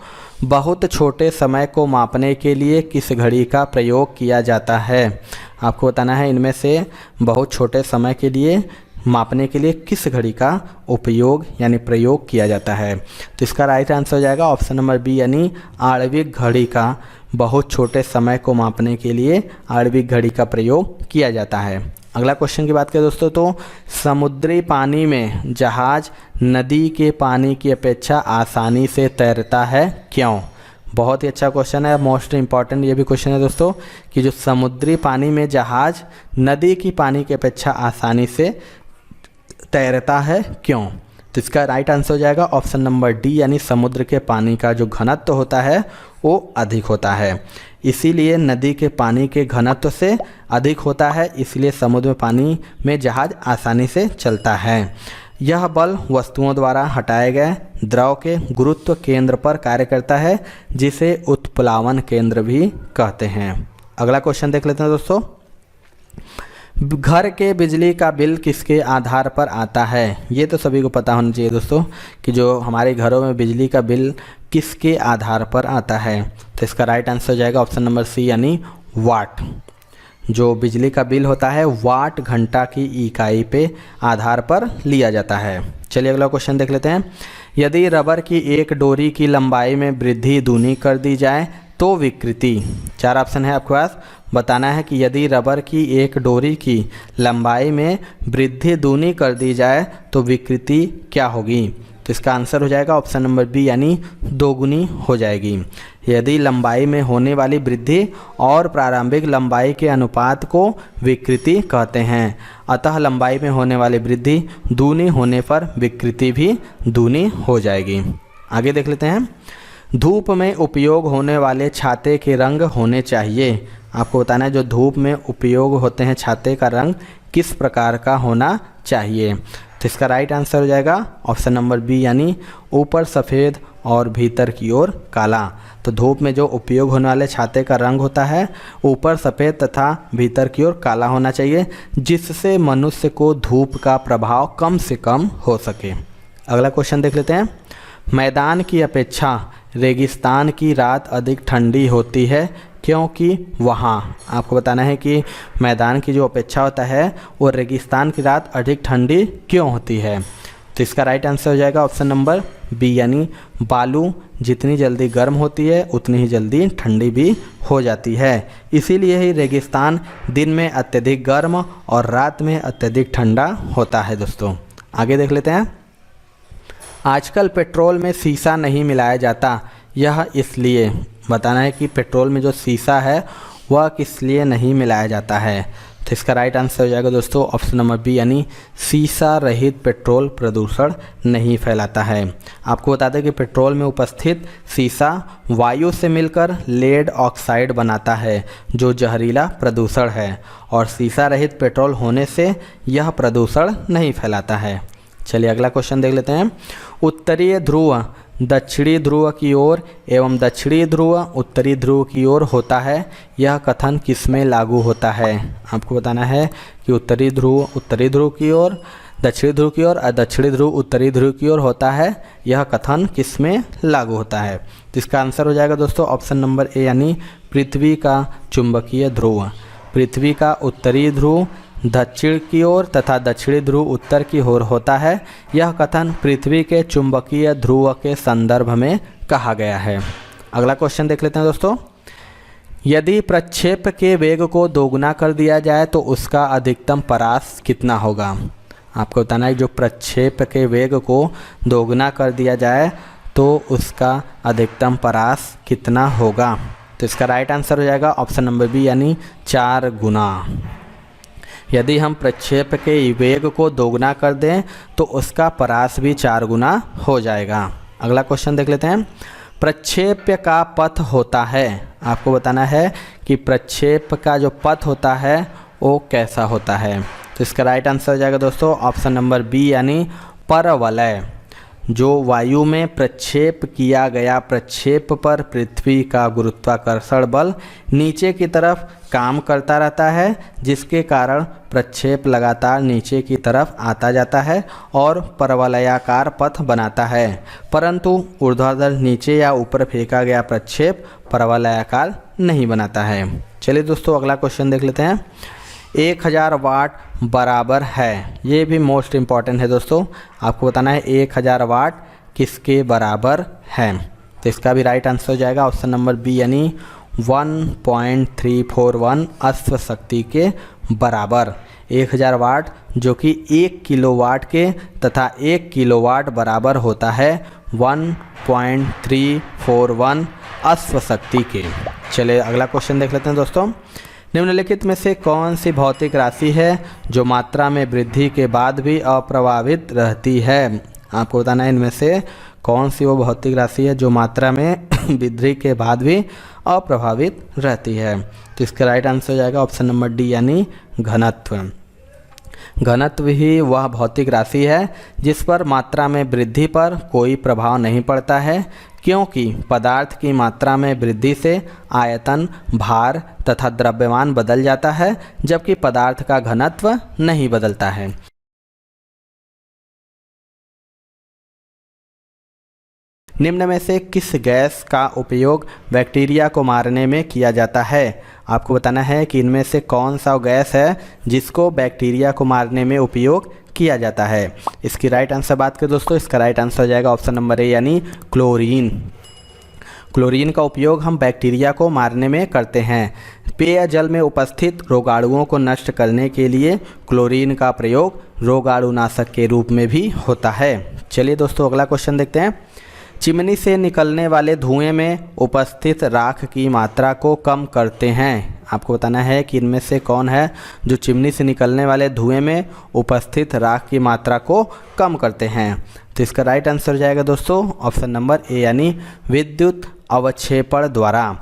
बहुत छोटे समय को मापने के लिए किस घड़ी का प्रयोग किया जाता है। आपको बताना है इनमें से बहुत छोटे समय के लिए मापने के लिए किस घड़ी का उपयोग यानी प्रयोग किया जाता है। तो इसका राइट आंसर हो जाएगा ऑप्शन नंबर बी यानी आणविक घड़ी का बहुत छोटे समय को मापने के लिए आणविक घड़ी का प्रयोग किया जाता है। अगला क्वेश्चन की बात करें दोस्तों तो समुद्री पानी में जहाज नदी के पानी की अपेक्षा आसानी से तैरता है क्यों। बहुत ही अच्छा क्वेश्चन है, मोस्ट इम्पॉर्टेंट ये भी क्वेश्चन है दोस्तों कि जो समुद्री पानी में जहाज नदी की पानी की अपेक्षा आसानी से तैरता है क्यों। तो इसका राइट आंसर हो जाएगा ऑप्शन नंबर डी यानी समुद्र के पानी का जो घनत्व होता है वो अधिक होता है, इसीलिए नदी के पानी के घनत्व से अधिक होता है, इसलिए समुद्र में पानी में जहाज आसानी से चलता है। यह बल वस्तुओं द्वारा हटाए गए द्रव के गुरुत्व केंद्र पर कार्य करता है जिसे उत्प्लावन केंद्र भी कहते हैं। अगला क्वेश्चन देख लेते हैं दोस्तों। घर के बिजली का बिल किसके आधार पर आता है। ये तो सभी को पता होना चाहिए दोस्तों कि जो हमारे घरों में बिजली का बिल किसके आधार पर आता है। तो इसका राइट आंसर हो जाएगा ऑप्शन नंबर सी यानी वाट। जो बिजली का बिल होता है वाट घंटा की इकाई पे आधार पर लिया जाता है। चलिए अगला क्वेश्चन देख लेते हैं। यदि रबर की एक डोरी की लंबाई में वृद्धि दूनी कर दी जाए तो विकृति। चार ऑप्शन है आपके पास, बताना है कि यदि रबर की एक डोरी की लंबाई में वृद्धि दूनी कर दी जाए तो विकृति क्या होगी। तो इसका आंसर हो जाएगा ऑप्शन नंबर बी यानी दोगुनी हो जाएगी। यदि लंबाई में होने वाली वृद्धि और प्रारंभिक लंबाई के अनुपात को विकृति कहते हैं, अतः लंबाई में होने वाली वृद्धि दूनी होने पर विकृति भी दूनी हो जाएगी। आगे देख लेते हैं। धूप में उपयोग होने वाले छाते के रंग होने चाहिए। आपको बताना है जो धूप में उपयोग होते हैं छाते का रंग किस प्रकार का होना चाहिए। तो इसका राइट आंसर हो जाएगा ऑप्शन नंबर बी, यानी ऊपर सफ़ेद और भीतर की ओर काला। तो धूप में जो उपयोग होने वाले छाते का रंग होता है ऊपर सफ़ेद तथा भीतर की ओर काला होना चाहिए, जिससे मनुष्य को धूप का प्रभाव कम से कम हो सके। अगला क्वेश्चन देख लेते हैं। मैदान की अपेक्षा रेगिस्तान की रात अधिक ठंडी होती है क्योंकि वहाँ, आपको बताना है कि मैदान की जो अपेक्षा होता है वो रेगिस्तान की रात अधिक ठंडी क्यों होती है। तो इसका राइट आंसर हो जाएगा ऑप्शन नंबर बी, यानी बालू जितनी जल्दी गर्म होती है उतनी ही जल्दी ठंडी भी हो जाती है। इसीलिए ही रेगिस्तान दिन में अत्यधिक गर्म और रात में अत्यधिक ठंडा होता है। दोस्तों आगे देख लेते हैं। आजकल पेट्रोल में शीशा नहीं मिलाया जाता, यह इसलिए, बताना है कि पेट्रोल में जो शीशा है वह किस लिए नहीं मिलाया जाता है। तो इसका राइट आंसर हो जाएगा दोस्तों ऑप्शन नंबर बी, यानी शीशा रहित पेट्रोल प्रदूषण नहीं फैलाता है। आपको बता दें कि पेट्रोल में उपस्थित शीशा वायु से मिलकर लेड ऑक्साइड बनाता है जो जहरीला प्रदूषण है, और शीशा रहित पेट्रोल होने से यह प्रदूषण नहीं फैलाता है। चलिए अगला क्वेश्चन देख लेते हैं। उत्तरीय ध्रुव दक्षिणी ध्रुव की ओर एवं दक्षिणी ध्रुव उत्तरी ध्रुव की ओर होता है, यह कथन किसमें लागू होता है। आपको बताना है कि उत्तरी ध्रुव उत्तरी ध्रुव की ओर, दक्षिणी ध्रुव की ओर और दक्षिणी ध्रुव उत्तरी ध्रुव की ओर होता है, यह कथन किसमें लागू होता है। तो इसका आंसर हो जाएगा दोस्तों ऑप्शन नंबर ए, यानी पृथ्वी का चुंबकीय ध्रुव। पृथ्वी का उत्तरी ध्रुव दक्षिण की ओर तथा दक्षिणी ध्रुव उत्तर की ओर होता है, यह कथन पृथ्वी के चुंबकीय ध्रुव के संदर्भ में कहा गया है। अगला क्वेश्चन देख लेते हैं दोस्तों। यदि प्रक्षेप के वेग को दोगुना कर दिया जाए तो उसका अधिकतम परास कितना होगा। आपको बताना है जो प्रक्षेप के वेग को दोगुना कर दिया जाए तो उसका अधिकतम परास कितना होगा। तो इसका राइट आंसर हो जाएगा ऑप्शन नंबर बी, यानी 4 गुना। यदि हम प्रक्षेप के वेग को दोगुना कर दें तो उसका परास भी 4 गुना हो जाएगा। अगला क्वेश्चन देख लेते हैं। प्रक्षेप्य का पथ होता है, आपको बताना है कि प्रक्षेप का जो पथ होता है वो कैसा होता है। तो इसका राइट आंसर हो जाएगा दोस्तों ऑप्शन नंबर बी, यानी परवलय। जो वायु में प्रक्षेप किया गया प्रक्षेप पर पृथ्वी का गुरुत्वाकर्षण बल नीचे की तरफ काम करता रहता है, जिसके कारण प्रक्षेप लगातार नीचे की तरफ आता जाता है और परवलयाकार पथ बनाता है, परंतु ऊर्ध्वाधर नीचे या ऊपर फेंका गया प्रक्षेप परवलयाकार नहीं बनाता है। चलिए दोस्तों अगला क्वेश्चन देख लेते हैं। 1000 वाट बराबर है, ये भी मोस्ट इम्पॉर्टेंट है दोस्तों। आपको बताना है 1000 वाट किसके बराबर है। तो इसका भी राइट आंसर हो जाएगा ऑप्शन नंबर बी, यानी 1.341 अश्व शक्ति के बराबर। 1000 वाट जो कि 1 किलोवाट के तथा 1 किलोवाट बराबर होता है 1.341 अश्व शक्ति के। चलिए अगला क्वेश्चन देख लेते हैं दोस्तों। निम्नलिखित में से कौन सी भौतिक राशि है जो मात्रा में वृद्धि के बाद भी अप्रभावित रहती है। आपको बताना है इनमें से कौन सी वो भौतिक राशि है जो मात्रा में वृद्धि के बाद भी अप्रभावित रहती है। तो इसका राइट आंसर हो जाएगा ऑप्शन नंबर डी, यानी घनत्व। घनत्व ही वह भौतिक राशि है जिस पर मात्रा में वृद्धि पर कोई प्रभाव नहीं पड़ता है, क्योंकि पदार्थ की मात्रा में वृद्धि से आयतन, भार तथा द्रव्यमान बदल जाता है, जबकि पदार्थ का घनत्व नहीं बदलता है। निम्न में से किस गैस का उपयोग बैक्टीरिया को मारने में किया जाता है। आपको बताना है कि इनमें से कौन सा गैस है जिसको बैक्टीरिया को मारने में उपयोग किया जाता है। इसकी राइट आंसर बात करें दोस्तों, इसका राइट आंसर हो जाएगा ऑप्शन नंबर ए, यानी क्लोरीन। क्लोरीन का उपयोग हम बैक्टीरिया को मारने में करते हैं। पेयजल में उपस्थित रोगाणुओं को नष्ट करने के लिए क्लोरीन का प्रयोग रोगाणुनाशक के रूप में भी होता है। चलिए दोस्तों अगला क्वेश्चन देखते हैं। चिमनी से निकलने वाले धुएं में उपस्थित राख की मात्रा को कम करते हैं। आपको बताना है कि इनमें से कौन है जो चिमनी से निकलने वाले धुएं में उपस्थित राख की मात्रा को कम करते हैं। तो इसका राइट आंसर हो जाएगा दोस्तों ऑप्शन नंबर ए, यानी विद्युत अवक्षेपण द्वारा।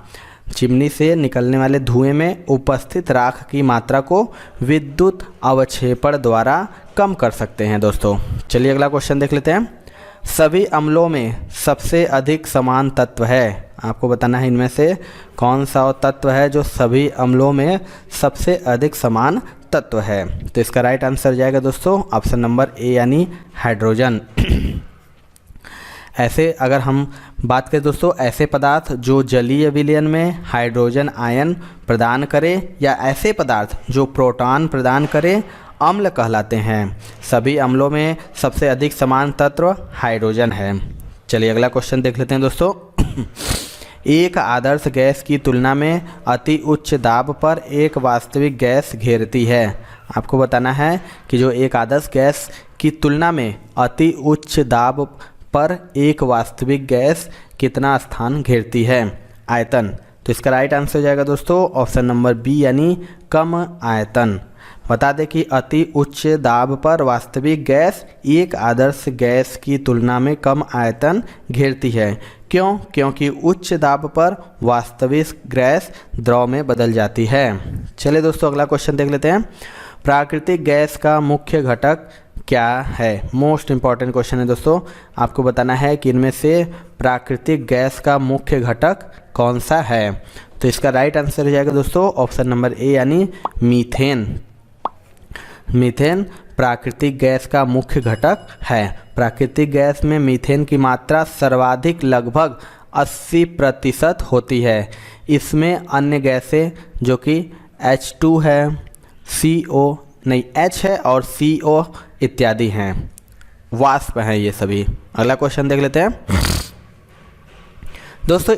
चिमनी से निकलने वाले धुएं में उपस्थित राख की मात्रा को विद्युत अवक्षेपण द्वारा कम कर सकते हैं दोस्तों। चलिए अगला क्वेश्चन देख लेते हैं। सभी अम्लों में सबसे अधिक समान तत्व है। आपको बताना है इनमें से कौन सा तत्व है जो सभी अम्लों में सबसे अधिक समान तत्व है। तो इसका राइट आंसर जाएगा दोस्तों ऑप्शन नंबर ए, यानी हाइड्रोजन। ऐसे अगर हम बात करें दोस्तों, ऐसे पदार्थ जो जलीय विलयन में हाइड्रोजन आयन प्रदान करे या ऐसे पदार्थ जो प्रोटॉन प्रदान करे, अम्ल कहलाते हैं। सभी अम्लों में सबसे अधिक समान तत्व हाइड्रोजन है। चलिए अगला क्वेश्चन देख लेते हैं दोस्तों। एक आदर्श गैस की तुलना में अति उच्च दाब पर एक वास्तविक गैस घेरती है। आपको बताना है कि जो एक आदर्श गैस की तुलना में अति उच्च दाब पर एक वास्तविक गैस कितना स्थान घेरती है? आयतन। तो इसका राइट आंसर हो जाएगा दोस्तों ऑप्शन नंबर बी, यानी कम आयतन। बता दें कि अति उच्च दाब पर वास्तविक गैस एक आदर्श गैस की तुलना में कम आयतन घेरती है। क्यों? क्योंकि उच्च दाब पर वास्तविक गैस द्रव में बदल जाती है। चलिए दोस्तों अगला क्वेश्चन देख लेते हैं। प्राकृतिक गैस का मुख्य घटक क्या है? मोस्ट इम्पॉर्टेंट क्वेश्चन है दोस्तों। आपको बताना है कि इनमें से प्राकृतिक गैस का मुख्य घटक कौन सा है। तो इसका राइट आंसर हो जाएगा दोस्तों ऑप्शन नंबर ए, यानी मीथेन। मीथेन प्राकृतिक गैस का मुख्य घटक है। प्राकृतिक गैस में मीथेन की मात्रा सर्वाधिक लगभग 80% होती है। इसमें अन्य गैसें जो कि H2 है, H है और CO इत्यादि हैं, वाष्प हैं ये सभी। अगला क्वेश्चन देख लेते हैं दोस्तों।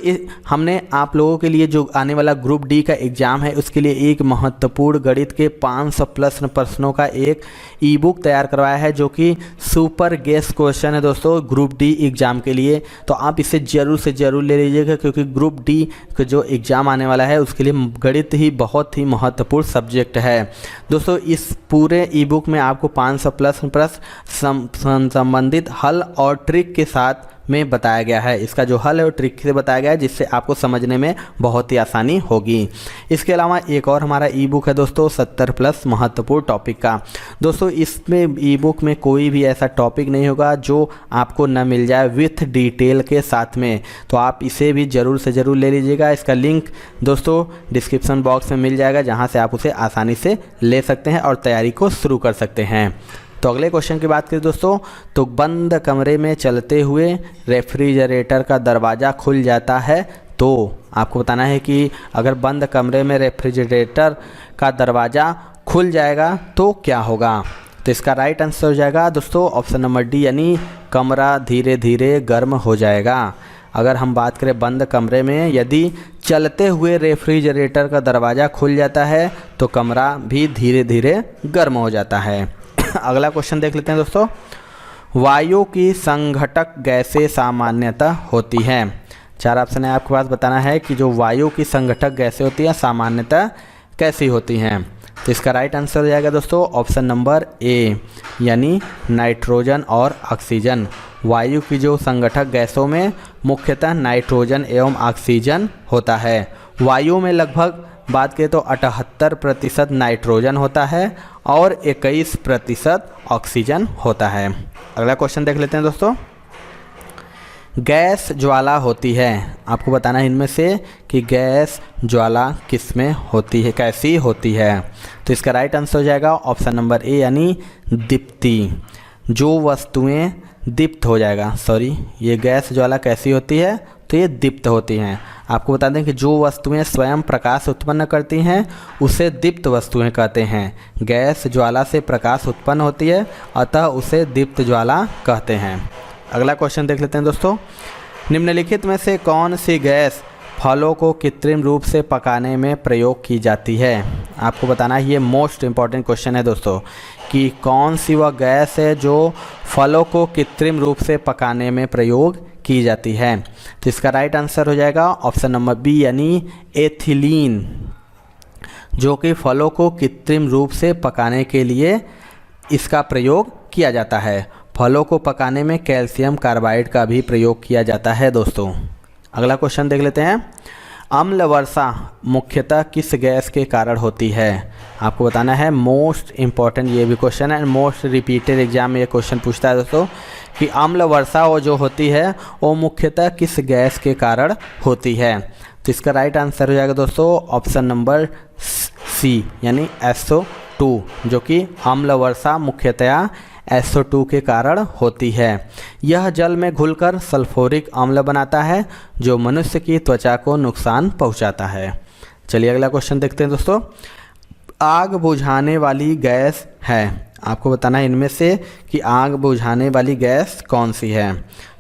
हमने आप लोगों के लिए जो आने वाला ग्रुप डी का एग्ज़ाम है उसके लिए एक महत्वपूर्ण गणित के 500 प्लस प्रश्नों का एक ई बुक तैयार करवाया है, जो कि सुपर गेस क्वेश्चन है दोस्तों ग्रुप डी एग्ज़ाम के लिए। तो आप इसे ज़रूर से ज़रूर ले लीजिएगा, क्योंकि ग्रुप डी का जो एग्ज़ाम आने वाला है उसके लिए गणित ही बहुत ही महत्वपूर्ण सब्जेक्ट है दोस्तों। इस पूरे ई बुक में आपको 500 प्लस प्रश्न संबंधित हल और ट्रिक के साथ में बताया गया है। इसका जो हल है वो ट्रिक से बताया गया है, जिससे आपको समझने में बहुत ही आसानी होगी। इसके अलावा एक और हमारा ई बुक है दोस्तों 70 प्लस महत्वपूर्ण टॉपिक का। दोस्तों इसमें ई बुक में कोई भी ऐसा टॉपिक नहीं होगा जो आपको न मिल जाए विथ डिटेल के साथ में। तो आप इसे भी ज़रूर से ज़रूर ले लीजिएगा। इसका लिंक दोस्तों डिस्क्रिप्शन बॉक्स में मिल जाएगा, जहाँ से आप उसे आसानी से ले सकते हैं और तैयारी को शुरू कर सकते हैं। तो अगले क्वेश्चन की बात करें दोस्तों, तो बंद कमरे में चलते हुए रेफ्रिजरेटर का दरवाज़ा खुल जाता है। तो आपको बताना है कि अगर बंद कमरे में रेफ्रिजरेटर का दरवाज़ा खुल जाएगा तो क्या होगा। तो इसका राइट आंसर हो जाएगा दोस्तों ऑप्शन नंबर डी, यानी कमरा धीरे धीरे गर्म हो जाएगा। अगर हम बात करें बंद कमरे में यदि चलते हुए रेफ्रिजरेटर का दरवाज़ा खुल जाता है तो कमरा भी धीरे धीरे गर्म हो जाता है। अगला क्वेश्चन देख लेते हैं दोस्तों। वायु की संघटक गैसें सामान्यतः होती हैं। 4 ऑप्शन है आपके पास। बताना है कि जो वायु की संघटक गैसें होती हैं सामान्यतः कैसी होती हैं। तो इसका राइट आंसर हो जाएगा दोस्तों ऑप्शन नंबर ए, यानी नाइट्रोजन और ऑक्सीजन। वायु की जो संघटक गैसों में मुख्यतः नाइट्रोजन एवं ऑक्सीजन होता है। वायु में लगभग बात करें तो 78% नाइट्रोजन होता है और 21% ऑक्सीजन होता है। अगला क्वेश्चन देख लेते हैं दोस्तों। गैस ज्वाला होती है। आपको बताना है इनमें से कि गैस ज्वाला किस में होती है, कैसी होती है। तो इसका राइट आंसर हो जाएगा ऑप्शन नंबर ए, यानी दीप्ति। जो वस्तुएं दीप्त हो जाएगा, ये गैस ज्वाला कैसी होती है, तो ये दीप्त होती हैं। आपको बता दें कि जो वस्तुएं स्वयं प्रकाश उत्पन्न करती हैं उसे दीप्त वस्तुएं कहते हैं। गैस ज्वाला से प्रकाश उत्पन्न होती है, अतः उसे दीप्त ज्वाला कहते हैं। अगला क्वेश्चन देख लेते हैं दोस्तों। निम्नलिखित में से कौन सी गैस फलों को कृत्रिम रूप से पकाने में प्रयोग की जाती है। आपको बताना है, ये मोस्ट इम्पॉर्टेंट क्वेश्चन है दोस्तों, कि कौन सी वह गैस है जो फलों को कृत्रिम रूप से पकाने में प्रयोग की जाती है। तो इसका राइट आंसर हो जाएगा ऑप्शन नंबर बी यानी एथिलीन, जो कि फलों को कृत्रिम रूप से पकाने के लिए इसका प्रयोग किया जाता है। फलों को पकाने में कैल्शियम कार्बाइड का भी प्रयोग किया जाता है दोस्तों। अगला क्वेश्चन देख लेते हैं। अम्ल वर्षा मुख्यतः किस गैस के कारण होती है? आपको बताना है। मोस्ट इम्पॉर्टेंट ये भी क्वेश्चन है, मोस्ट रिपीटेड एग्जाम में ये क्वेश्चन पूछता है दोस्तों कि अम्ल वर्षा वो जो होती है वो मुख्यतः किस गैस के कारण होती है? तो इसका राइट आंसर हो जाएगा दोस्तों ऑप्शन नंबर सी यानी SO2, जो कि अम्ल वर्षा मुख्यतया SO2 के कारण होती है। यह जल में घुलकर सल्फ्यूरिक अम्ल बनाता है जो मनुष्य की त्वचा को नुकसान पहुंचाता है। चलिए अगला क्वेश्चन देखते हैं दोस्तों। आग बुझाने वाली गैस है, आपको बताना है इनमें से कि आग बुझाने वाली गैस कौन सी है?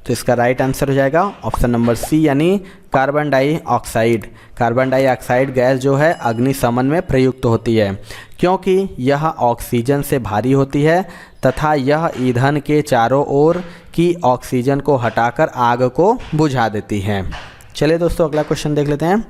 तो इसका राइट आंसर हो जाएगा ऑप्शन नंबर सी यानी carbon dioxide. Carbon dioxide gas जो है अग्निशमन में प्रयुक्त होती है, क्योंकि यह ऑक्सीजन से भारी होती है तथा यह ईंधन के चारों ओर की ऑक्सीजन को हटाकर आग को बुझा देती है। चलिए दोस्तों अगला क्वेश्चन देख लेते हैं।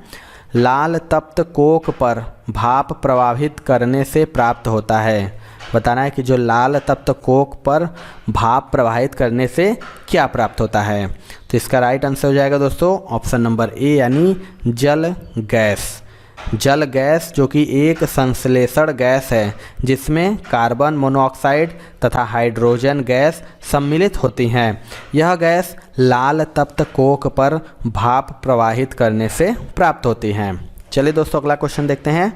लाल तप्त कोक पर भाप प्रवाहित करने से प्राप्त होता है। बताना है कि जो लाल तप्त कोक पर भाप प्रवाहित करने से क्या प्राप्त होता है? तो इसका राइट आंसर हो जाएगा दोस्तों ऑप्शन नंबर ए यानी जल गैस। जल गैस जो कि एक संश्लेषण गैस है जिसमें कार्बन मोनोऑक्साइड तथा हाइड्रोजन गैस सम्मिलित होती हैं। यह गैस लाल तप्त कोक पर भाप प्रवाहित करने से प्राप्त होती हैं। चलिए दोस्तों अगला क्वेश्चन देखते हैं।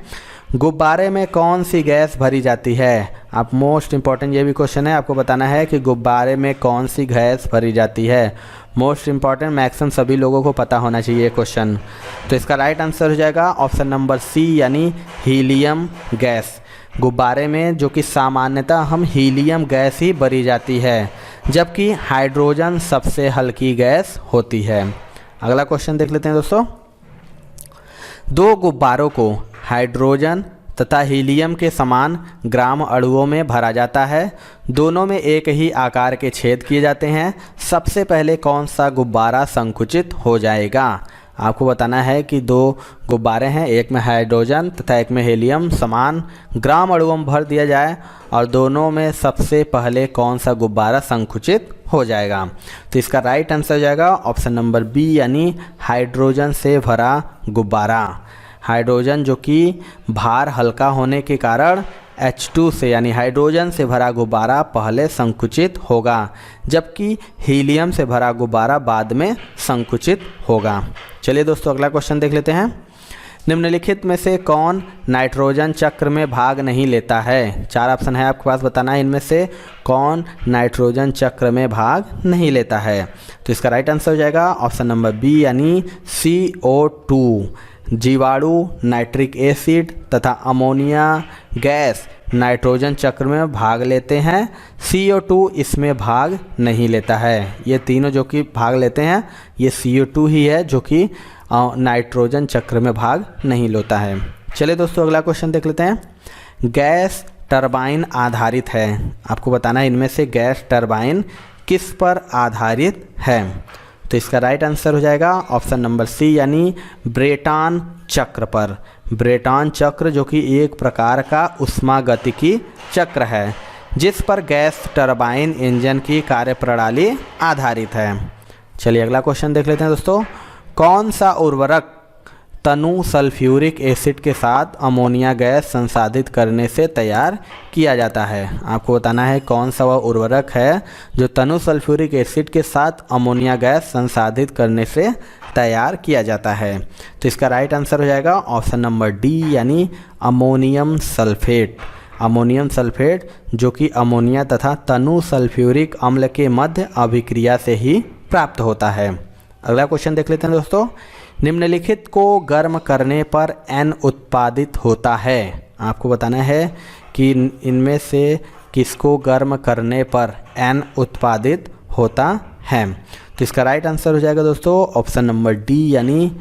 गुब्बारे में कौन सी गैस भरी जाती है? आप मोस्ट इम्पॉर्टेंट ये भी क्वेश्चन है, आपको बताना है कि गुब्बारे में कौन सी गैस भरी जाती है। मोस्ट इम्पॉर्टेंट, मैक्सिमम सभी लोगों को पता होना चाहिए क्वेश्चन। तो इसका राइट आंसर हो जाएगा ऑप्शन नंबर सी यानी हीलियम गैस। गुब्बारे में जो कि सामान्यतः हम हीलियम गैस ही भरी जाती है, जबकि हाइड्रोजन सबसे हल्की गैस होती है। अगला क्वेश्चन देख लेते हैं दोस्तों। दो गुब्बारों को हाइड्रोजन तथा हीलियम के समान ग्राम अणुओं में भरा जाता है। दोनों में एक ही आकार के छेद किए जाते हैं। सबसे पहले कौन सा गुब्बारा संकुचित हो जाएगा? आपको बताना है कि दो गुब्बारे हैं, एक में हाइड्रोजन तथा एक में हीलियम समान ग्राम अणुओं में भर दिया जाए और दोनों में सबसे पहले कौन सा गुब्बारा संकुचित हो जाएगा? तो इसका राइट आंसर हो जाएगा ऑप्शन नंबर बी यानी हाइड्रोजन से भरा गुब्बारा। हाइड्रोजन जो कि भार हल्का होने के कारण H2 से यानी हाइड्रोजन से भरा गुब्बारा पहले संकुचित होगा, जबकि हीलियम से भरा गुब्बारा बाद में संकुचित होगा। चलिए दोस्तों अगला क्वेश्चन देख लेते हैं। निम्नलिखित में से कौन नाइट्रोजन चक्र में भाग नहीं लेता है? चार ऑप्शन है आपके पास, बताना है इनमें से कौन नाइट्रोजन चक्र में भाग नहीं लेता है। तो इसका राइट आंसर हो जाएगा ऑप्शन नंबर बी यानी CO2। जीवाणु नाइट्रिक एसिड तथा अमोनिया गैस नाइट्रोजन चक्र में भाग लेते हैं, CO2 इसमें भाग नहीं लेता है। ये तीनों जो कि भाग लेते हैं ये CO2 ही है जो कि नाइट्रोजन चक्र में भाग नहीं लेता है। चलिए दोस्तों अगला क्वेश्चन देख लेते हैं। गैस टरबाइन आधारित है, आपको बताना है इनमें से गैस टरबाइन किस पर आधारित है? तो इसका राइट आंसर हो जाएगा ऑप्शन नंबर सी यानी ब्रेटॉन चक्र पर। ब्रेटॉन चक्र जो कि एक प्रकार का ऊष्मागतिकी चक्र है जिस पर गैस टरबाइन इंजन की कार्यप्रणाली आधारित है। चलिए अगला क्वेश्चन देख लेते हैं दोस्तों। कौन सा उर्वरक तनु सल्फ्यूरिक एसिड के साथ अमोनिया गैस संसाधित करने से तैयार किया जाता है? आपको बताना है कौन सा वह उर्वरक है जो तनु सल्फ्यूरिक एसिड के साथ अमोनिया गैस संसाधित करने से तैयार किया जाता है। तो इसका राइट आंसर हो जाएगा ऑप्शन नंबर डी यानी अमोनियम सल्फेट। अमोनियम सल्फेट जो कि अमोनिया तथा तनु सल्फ्यूरिक अम्ल के मध्य अभिक्रिया से ही प्राप्त होता है। अगला क्वेश्चन देख लेते हैं दोस्तों। निम्नलिखित को गर्म करने पर N उत्पादित होता है। आपको बताना है कि इनमें से किसको गर्म करने पर N उत्पादित होता है। तो इसका राइट आंसर हो जाएगा दोस्तों ऑप्शन नंबर डी यानी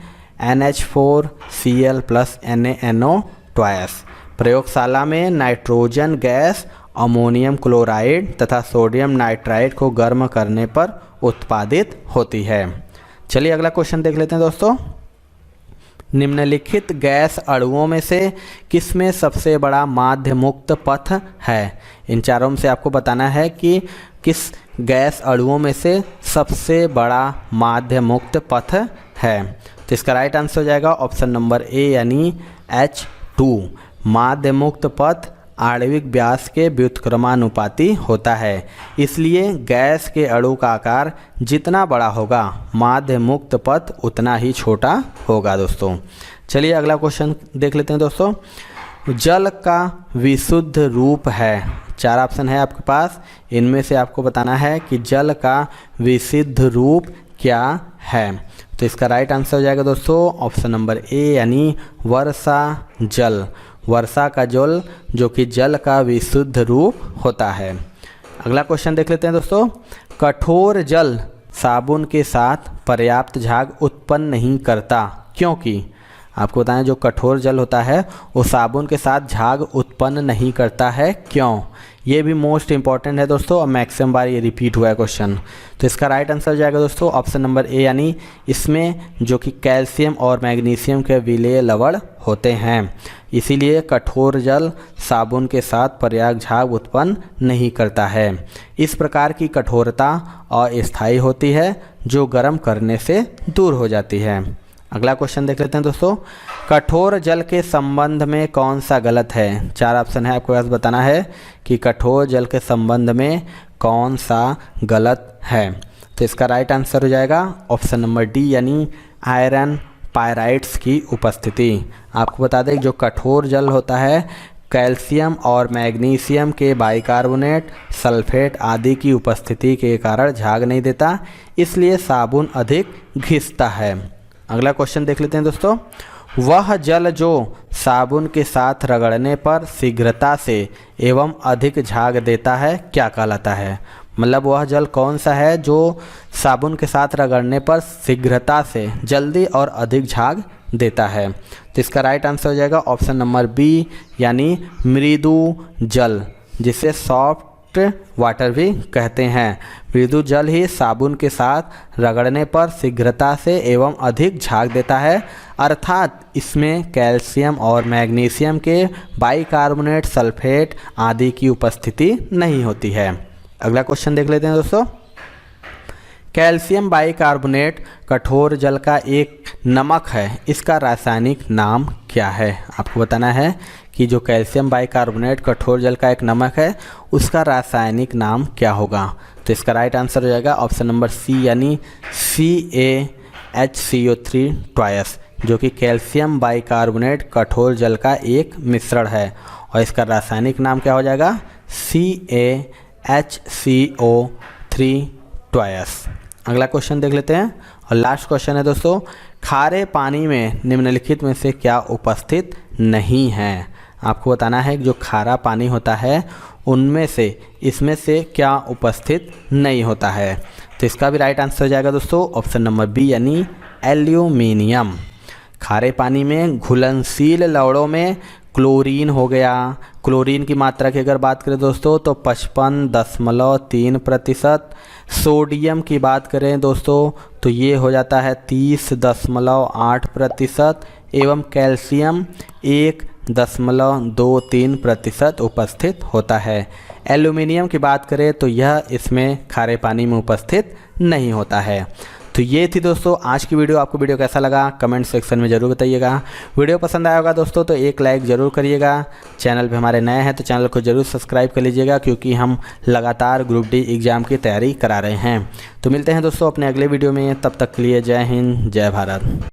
NH4Cl + NaNO2। प्रयोगशाला में नाइट्रोजन गैस अमोनियम क्लोराइड तथा सोडियम नाइट्राइड को गर्म करने पर उत्पादित होती है। चलिए अगला क्वेश्चन देख लेते हैं दोस्तों। निम्नलिखित गैस अणुओं में से किसमें सबसे बड़ा माध्य मुक्त पथ है? इन चारों में से आपको बताना है कि किस गैस अणुओं में से सबसे बड़ा माध्य मुक्त पथ है। तो इसका राइट आंसर हो जाएगा ऑप्शन नंबर ए यानी H2। माध्य मुक्त पथ आणविक व्यास के व्युत्क्रमानुपाती होता है, इसलिए गैस के अणु का आकार जितना बड़ा होगा माध्य मुक्त पथ उतना ही छोटा होगा दोस्तों। चलिए अगला क्वेश्चन देख लेते हैं दोस्तों। जल का विशुद्ध रूप है, 4 ऑप्शन है आपके पास, इनमें से आपको बताना है कि जल का विशुद्ध रूप क्या है। तो इसका राइट आंसर हो जाएगा दोस्तों ऑप्शन नंबर ए यानी वर्षा जल। वर्षा का जल जो कि जल का विशुद्ध रूप होता है। अगला क्वेश्चन देख लेते हैं दोस्तों। कठोर जल साबुन के साथ पर्याप्त झाग उत्पन्न नहीं करता, क्योंकि आपको बताएं जो कठोर जल होता है वो साबुन के साथ झाग उत्पन्न नहीं करता है, क्यों? ये भी मोस्ट इंपॉर्टेंट है दोस्तों और मैक्सिमम बार ये रिपीट हुआ है क्वेश्चन। तो इसका राइट आंसर हो जाएगा दोस्तों ऑप्शन नंबर ए यानी इसमें जो कि कैल्शियम और मैग्नीशियम के विलेय लवण होते हैं, इसीलिए कठोर जल साबुन के साथ पर्याप्त झाग उत्पन्न नहीं करता है। इस प्रकार की कठोरता अस्थायी होती है जो गर्म करने से दूर हो जाती है। अगला क्वेश्चन देख लेते हैं दोस्तों। कठोर जल के संबंध में कौन सा गलत है? 4 ऑप्शन है, आपको बस बताना है कि कठोर जल के संबंध में कौन सा गलत है। तो इसका राइट आंसर हो जाएगा ऑप्शन नंबर डी यानी आयरन पायराइड्स की उपस्थिति। आपको बता दें जो कठोर जल होता है कैल्शियम और मैग्नीशियम के बाइकार्बोनेट, सल्फेट आदि की उपस्थिति के कारण झाग नहीं देता, इसलिए साबुन अधिक घिसता है। अगला क्वेश्चन देख लेते हैं दोस्तों। वह जल जो साबुन के साथ रगड़ने पर शीघ्रता से एवं अधिक झाग देता है क्या कहलाता है? मतलब वह जल कौन सा है जो साबुन के साथ रगड़ने पर शीघ्रता से जल्दी और अधिक झाग देता है? तो इसका राइट आंसर हो जाएगा ऑप्शन नंबर बी यानी मृदु जल, जिसे सॉफ्ट वाटर भी कहते हैं। मृदु जल ही साबुन के साथ रगड़ने पर शीघ्रता से एवं अधिक झाग देता है, अर्थात इसमें कैल्शियम और मैग्नीशियम के बाइकार्बोनेट, सल्फेट आदि की उपस्थिति नहीं होती है। अगला क्वेश्चन देख लेते हैं दोस्तों। कैल्शियम बाइकार्बोनेट कठोर जल का एक नमक है, इसका रासायनिक नाम क्या है? आपको बताना है कि जो कैल्शियम बाइकार्बोनेट कठोर जल का एक नमक है उसका रासायनिक नाम क्या होगा? तो इसका राइट आंसर हो जाएगा ऑप्शन नंबर सी यानी CaHCO3 ट्वाइस, जो कि कैल्शियम बाइकार्बोनेट कठोर जल का एक मिश्रण है और इसका रासायनिक नाम क्या हो जाएगा? CaHCO3 twice. अगला क्वेश्चन देख लेते हैं और लास्ट क्वेश्चन है दोस्तों। खारे पानी में निम्नलिखित में से क्या उपस्थित नहीं है? आपको बताना है कि जो खारा पानी होता है उनमें से इसमें से क्या उपस्थित नहीं होता है। तो इसका भी राइट आंसर हो जाएगा दोस्तों ऑप्शन नंबर बी यानी एल्यूमिनियम। खारे पानी में घुलनशील लवणों में क्लोरीन हो गया। क्लोरीन की मात्रा की अगर बात करें दोस्तों तो 55.3%। सोडियम की बात करें दोस्तों तो ये हो जाता है 30.8% एवं कैल्शियम 1.23% उपस्थित होता है। एल्यूमिनियम की बात करें तो यह इसमें खारे पानी में उपस्थित नहीं होता है। तो ये थी दोस्तों आज की वीडियो। आपको वीडियो कैसा लगा कमेंट सेक्शन में ज़रूर बताइएगा। वीडियो पसंद आया होगा दोस्तों तो एक लाइक ज़रूर करिएगा। चैनल पे हमारे नए हैं तो चैनल को ज़रूर सब्सक्राइब कर लीजिएगा, क्योंकि हम लगातार ग्रुप डी एग्ज़ाम की तैयारी करा रहे हैं। तो मिलते हैं दोस्तों अपने अगले वीडियो में, तब तक के लिए जय हिंद जय भारत।